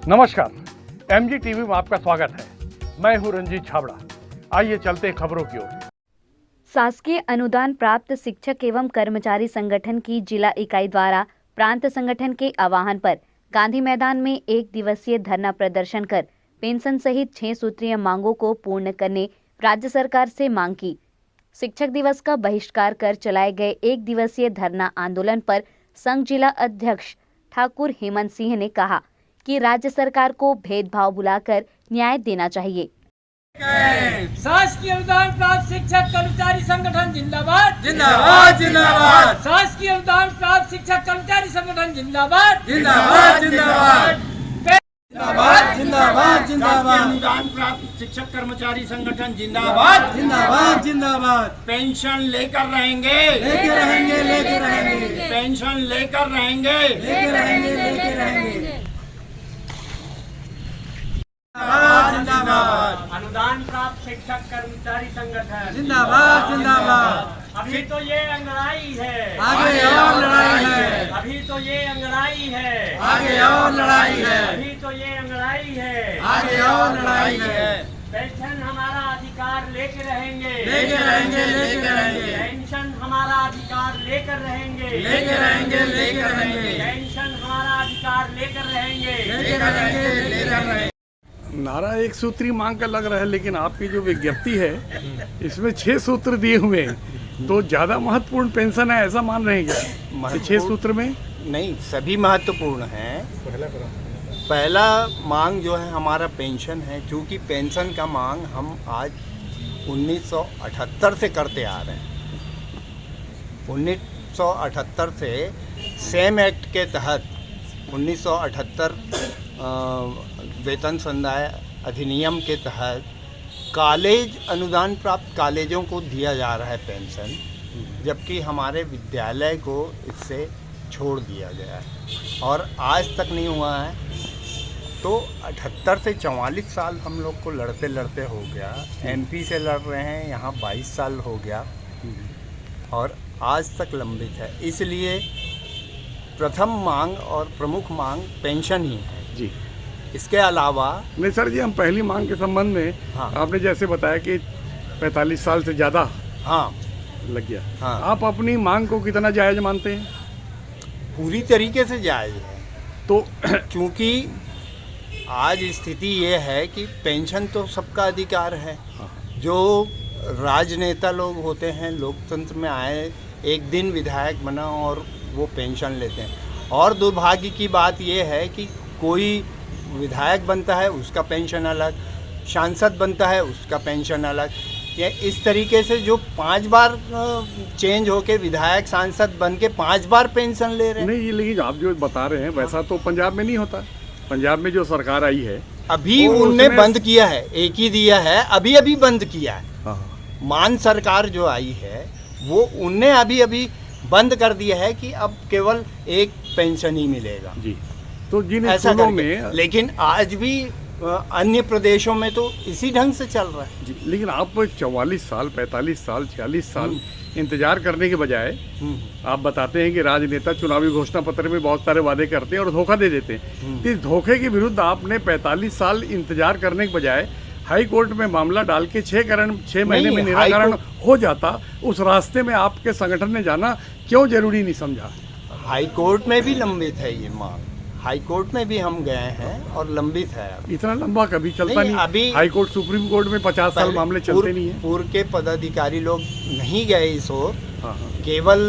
नमस्कार, MG TV में आपका स्वागत है। मैं हूं रंजीत छाबड़ा। आइए चलते हैं खबरों की ओर। शासकीय अनुदान प्राप्त शिक्षक एवं कर्मचारी संगठन की जिला इकाई द्वारा प्रांत संगठन के आह्वान पर गांधी मैदान में 1 दिवसीय धरना प्रदर्शन कर पेंशन सहित 6 सूत्रीय मांगों को पूर्ण करने राज्य सरकार से मांग की। शिक्षक दिवस का बहिष्कार कर चलाए गए 1 दिवसीय धरना आंदोलन पर संघ जिला अध्यक्ष ठाकुर हेमंत सिंह ने कहा कि राज्य सरकार को भेदभाव भुलाकर न्याय देना चाहिए। शासकीय अनुदान प्राप्त शिक्षक कर्मचारी संगठन जिंदाबाद जिंदाबाद जिंदाबाद शासकीय अनुदान प्राप्त शिक्षक कर्मचारी संगठन जिंदाबाद जिंदाबाद जिंदाबाद जिंदाबाद जिंदाबाद जिंदाबाद अनुदान प्राप्त शिक्षक कर्मचारी संगठन जिंदाबाद जिंदाबाद जिंदाबाद पेंशन लेकर रहेंगे लेके रहेंगे लेके रहेंगे पेंशन लेकर रहेंगे लेके रहेंगे लेके रहेंगे जिंदाबाद अनुदान प्राप्त शिक्षक कर्मचारी संगठन जिंदाबाद जिंदाबाद अभी तो ये अंगड़ाई है आगे और लड़ाई है अभी तो ये अंगड़ाई है आगे और लड़ाई है अभी तो ये अंगड़ाई है आगे और लड़ाई है पेंशन हमारा अधिकार लेकर रहेंगे लेके रहेंगे लेके रहेंगे पेंशन हमारा अधिकार लेकर रहेंगे लेके रहेंगे लेके रहेंगे पेंशन हमारा अधिकार लेकर रहेंगे लेके रहेंगे लेके रहेंगे। नारा एक सूत्री मांग का लग रहा है, लेकिन आपकी जो विज्ञप्ति है इसमें 6 सूत्र दिए हुए हैं, तो ज़्यादा महत्वपूर्ण पेंशन है ऐसा मान रहे हैं क्या? 6 सूत्र में नहीं, सभी महत्वपूर्ण हैं। पहला मांग जो है हमारा पेंशन है, क्योंकि पेंशन का मांग हम आज 1978 से करते आ रहे हैं। 1978 से सेम एक्ट के तहत 1978 वेतन संदाय अधिनियम के तहत कॉलेज अनुदान प्राप्त कॉलेजों को दिया जा रहा है पेंशन, जबकि हमारे विद्यालय को इससे छोड़ दिया गया है और आज तक नहीं हुआ है। तो 78 से 44 साल हम लोग को लड़ते लड़ते हो गया। एमपी से लड़ रहे हैं, यहाँ 22 साल हो गया और आज तक लंबित है। इसलिए प्रथम मांग और प्रमुख मांग पेंशन ही है जी। इसके अलावा नहीं सर जी, हम पहली मांग के संबंध में हाँ। आपने जैसे बताया कि 45 साल से ज़्यादा हाँ लग गया। हाँ। आप अपनी मांग को कितना जायज़ मानते हैं? पूरी तरीके से जायज़ है, तो क्योंकि आज स्थिति ये है कि पेंशन तो सबका अधिकार है। जो राजनेता लोग होते हैं, लोकतंत्र में आए, एक दिन विधायक बना और वो पेंशन लेते हैं। और दुर्भाग्य की बात ये है कि कोई विधायक बनता है उसका पेंशन अलग, सांसद बनता है उसका पेंशन अलग। ये इस तरीके से जो 5 बार चेंज होके विधायक सांसद बन के 5 बार पेंशन ले रहे हैं। नहीं, लेकिन आप जो बता रहे हैं वैसा तो पंजाब में नहीं होता। पंजाब में जो सरकार आई है अभी उनने बंद किया है, एक ही दिया है, अभी अभी बंद किया है। मान सरकार जो आई है वो उनने अभी अभी बंद कर दिया है कि अब केवल एक पेंशन ही मिलेगा जी। तो जिन ऐसा स्कूलों करके। में लेकिन आज भी अन्य प्रदेशों में तो इसी ढंग से चल रहा है जी, लेकिन आप 44 साल 45 साल 46 साल इंतजार करने के बजाय आप बताते हैं कि राजनेता चुनावी घोषणा पत्र में बहुत सारे वादे करते हैं और धोखा दे देते हैं। तो इस धोखे के विरुद्ध आपने 45 साल इंतजार करने के बजाय हाई कोर्ट में मामला डाल के 6 महीने में निराकरण हो जाता। उस रास्ते में आपके संगठन ने जाना क्यों जरूरी नहीं समझा? हाई कोर्ट में भी लंबित है ये मांग, हाई कोर्ट में भी हम गए हैं और लंबित है। इतना लंबा कभी चलता नहीं। अभी हाई कोर्ट सुप्रीम कोर्ट में 50 साल मामले चलते नहीं है। पूर्व के पदाधिकारी लोग नहीं गए इस ओर, हाँ। केवल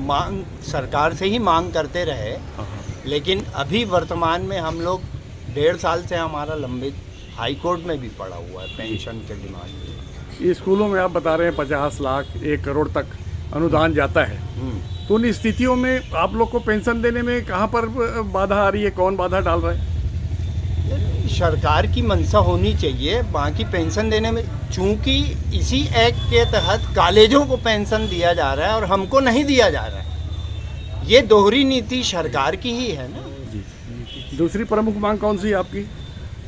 मांग सरकार से ही मांग करते रहे। लेकिन अभी वर्तमान में हम लोग 1.5 साल से हमारा लंबित हाई कोर्ट में भी पड़ा हुआ है पेंशन के डिमांड। ये स्कूलों में आप बता रहे हैं 50 लाख 1 करोड़ तक अनुदान जाता है, तो उन स्थितियों में आप लोग को पेंशन देने में कहाँ पर बाधा आ रही है? कौन बाधा डाल रहा है? सरकार की मंशा होनी चाहिए बाकी पेंशन देने में, चूंकि इसी एक्ट के तहत कॉलेजों को पेंशन दिया जा रहा है और हमको नहीं दिया जा रहा है। ये दोहरी नीति सरकार की ही है ना। दूसरी प्रमुख मांग कौन सी है आपकी?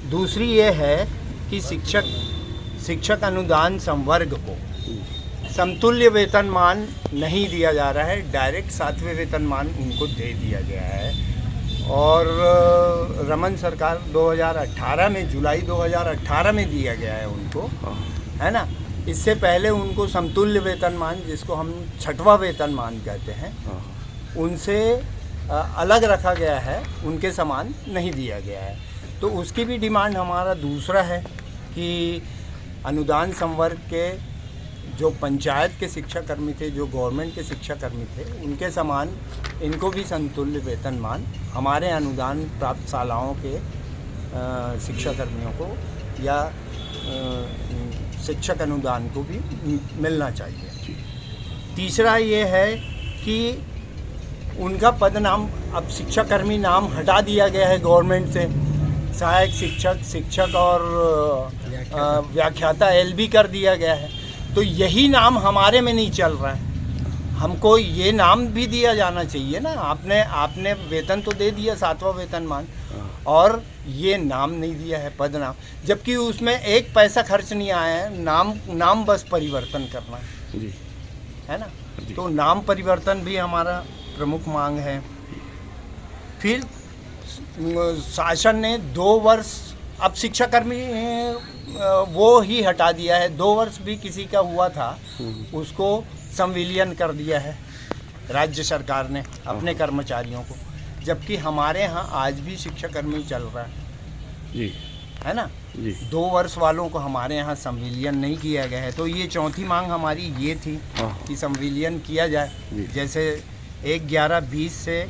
दूसरी ये है कि शिक्षक अनुदान संवर्ग को समतुल्य वेतनमान नहीं दिया जा रहा है, डायरेक्ट 7वें वेतनमान उनको दे दिया गया है। और रमन सरकार 2018 में, जुलाई 2018 में दिया गया है उनको, है ना। इससे पहले उनको समतुल्य वेतनमान, जिसको हम छठवां वेतनमान कहते हैं, उनसे अलग रखा गया है, उनके समान नहीं दिया गया है। तो उसकी भी डिमांड हमारा दूसरा है कि अनुदान संवर्ग के जो पंचायत के शिक्षाकर्मी थे, जो गवर्नमेंट के शिक्षाकर्मी थे, उनके समान इनको भी समतुल्य वेतनमान हमारे अनुदान प्राप्त शालाओं के शिक्षाकर्मियों को या शिक्षक अनुदान को भी मिलना चाहिए। तीसरा ये है कि उनका पद नाम, अब शिक्षाकर्मी नाम हटा दिया गया है गवर्नमेंट से, सहायक शिक्षक, शिक्षक और व्याख्याता LB कर दिया गया है। तो यही नाम हमारे में नहीं चल रहा है, हमको ये नाम भी दिया जाना चाहिए ना। आपने वेतन तो दे दिया 7वां वेतनमान, और ये नाम नहीं दिया है, पद नाम, जबकि उसमें 1 पैसा खर्च नहीं आया है, नाम बस परिवर्तन करना है ना। तो नाम परिवर्तन भी हमारा प्रमुख मांग है। फिर शासन ने 2 वर्ष, अब शिक्षाकर्मी वो ही हटा दिया है, 2 वर्ष भी किसी का हुआ था उसको संविलियन कर दिया है राज्य सरकार ने अपने कर्मचारियों को, जबकि हमारे यहाँ आज भी शिक्षाकर्मी चल रहा है है ना। 2 वर्ष वालों को हमारे यहाँ संविलियन नहीं किया गया है। तो ये चौथी मांग हमारी ये थी कि संविलियन किया जाए, जैसे 1/11/20 से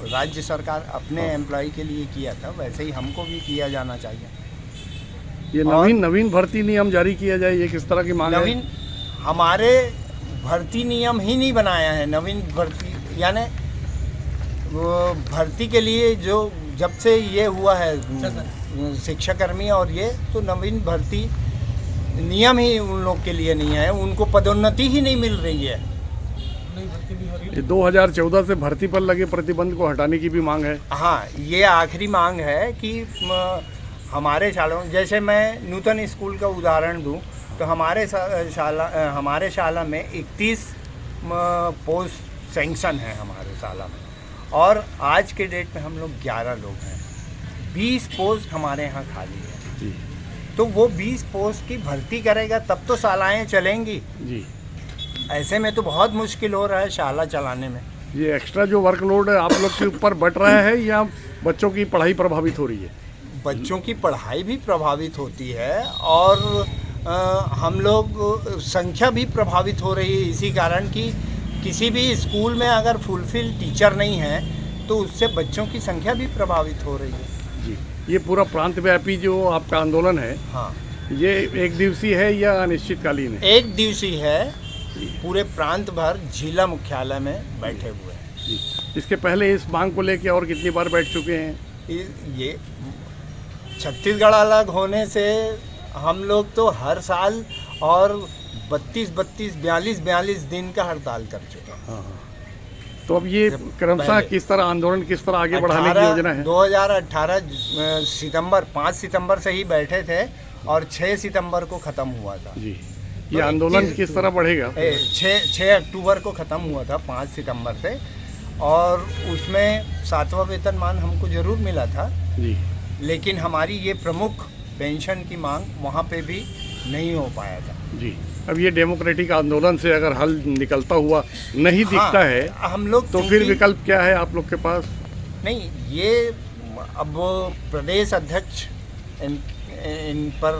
राज्य सरकार अपने एम्प्लॉय के लिए किया था, वैसे ही हमको भी किया जाना चाहिए। ये नवीन भर्ती नियम जारी किया जाए, ये किस तरह की मांग है? हमारे भर्ती नियम ही नहीं बनाया है। नवीन भर्ती यानी वो भर्ती के लिए जो जब से ये हुआ है शिक्षाकर्मी और ये, तो नवीन भर्ती नियम ही उन लोग के लिए नहीं है, उनको पदोन्नति ही नहीं मिल रही है। 2014 से भर्ती पर लगे प्रतिबंध को हटाने की भी मांग है। हाँ, ये आखिरी मांग है कि हमारे शालाओं, जैसे मैं नूतन स्कूल का उदाहरण दूं, तो हमारे शाला में 31 पोस्ट सेंक्शन है हमारे शाला में, और आज के डेट में हम लोग 11 लोग हैं। 20 पोस्ट हमारे यहाँ खाली है। तो वो 20 पोस्ट की भर्ती करेगा तब तो शालाएँ चलेंगी जी। ऐसे में तो बहुत मुश्किल हो रहा है शाला चलाने में। ये एक्स्ट्रा जो वर्कलोड आप लोग के ऊपर बढ़ रहा है या बच्चों की पढ़ाई प्रभावित हो रही है? बच्चों की पढ़ाई भी प्रभावित होती है और हम लोग संख्या भी प्रभावित हो रही है, इसी कारण कि किसी भी स्कूल में अगर फुलफिल टीचर नहीं है तो उससे बच्चों की संख्या भी प्रभावित हो रही है जी। ये पूरा प्रांत व्यापी जो आपका आंदोलन है, हाँ, ये 1 दिवसीय है या अनिश्चितकालीन है? 1 दिवसीय है, पूरे प्रांत भर जिला मुख्यालय में बैठे हुए हैं जी। इसके पहले इस मांग को लेकर और कितनी बार बैठ चुके हैं? ये छत्तीसगढ़ अलग होने से हम लोग तो हर साल और 42 दिन का हड़ताल कर चुके हैं। हाँ। तो अब ये क्रमशः किस तरह आंदोलन किस तरह आगे बढ़ाने की योजना है? 2018 सितंबर 5 सितंबर से ही बैठे थे और 6 सितंबर को ख़त्म हुआ था जी। ये आंदोलन किस तरह बढ़ेगा? 6 अक्टूबर को ख़त्म हुआ था 5 सितंबर से, और उसमें 7वां वेतनमान हमको ज़रूर मिला था जी, लेकिन हमारी ये प्रमुख पेंशन की मांग वहाँ पे भी नहीं हो पाया था जी। अब ये डेमोक्रेटिक आंदोलन से अगर हल निकलता हुआ नहीं दिखता है हम लोग, तो फिर विकल्प क्या है आप लोग के पास? नहीं, ये अब प्रदेश अध्यक्ष इन पर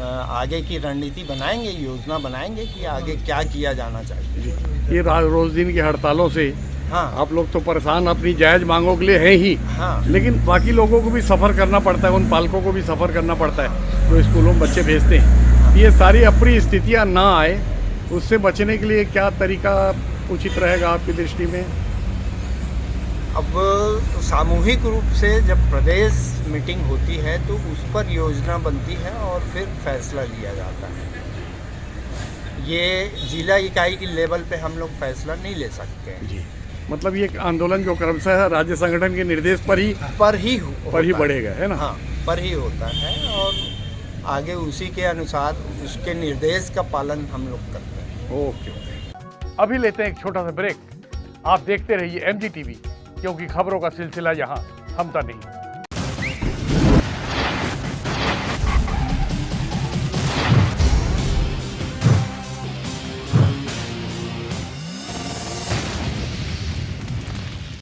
आगे की रणनीति बनाएंगे, योजना बनाएंगे कि आगे क्या किया जाना चाहिए। ये रोज दिन की हड़तालों से हाँ, आप लोग तो परेशान अपनी जायज़ मांगों के लिए हैं ही, हाँ, लेकिन बाकी लोगों को भी सफ़र करना पड़ता है, उन पालकों को भी सफ़र करना पड़ता है जो स्कूलों में बच्चे भेजते हैं। ये सारी अप्रिय स्थितियाँ ना आए, उससे बचने के लिए क्या तरीका उचित रहेगा आपकी दृष्टि में? अब सामूहिक रूप से जब प्रदेश मीटिंग होती है तो उस पर योजना बनती है और फिर फैसला लिया जाता है। ये जिला इकाई की लेवल पे हम लोग फैसला नहीं ले सकते हैं जी। मतलब ये आंदोलन जो क्रमशः राज्य संगठन के निर्देश पर ही बढ़ेगा, है ना? हाँ, पर ही होता है और आगे उसी के अनुसार उसके निर्देश का पालन हम लोग करते हैं। ओके। अभी लेते हैं एक छोटा सा ब्रेक। आप देखते रहिए MGTV, क्योंकि खबरों का सिलसिला यहाँ थमता नहीं।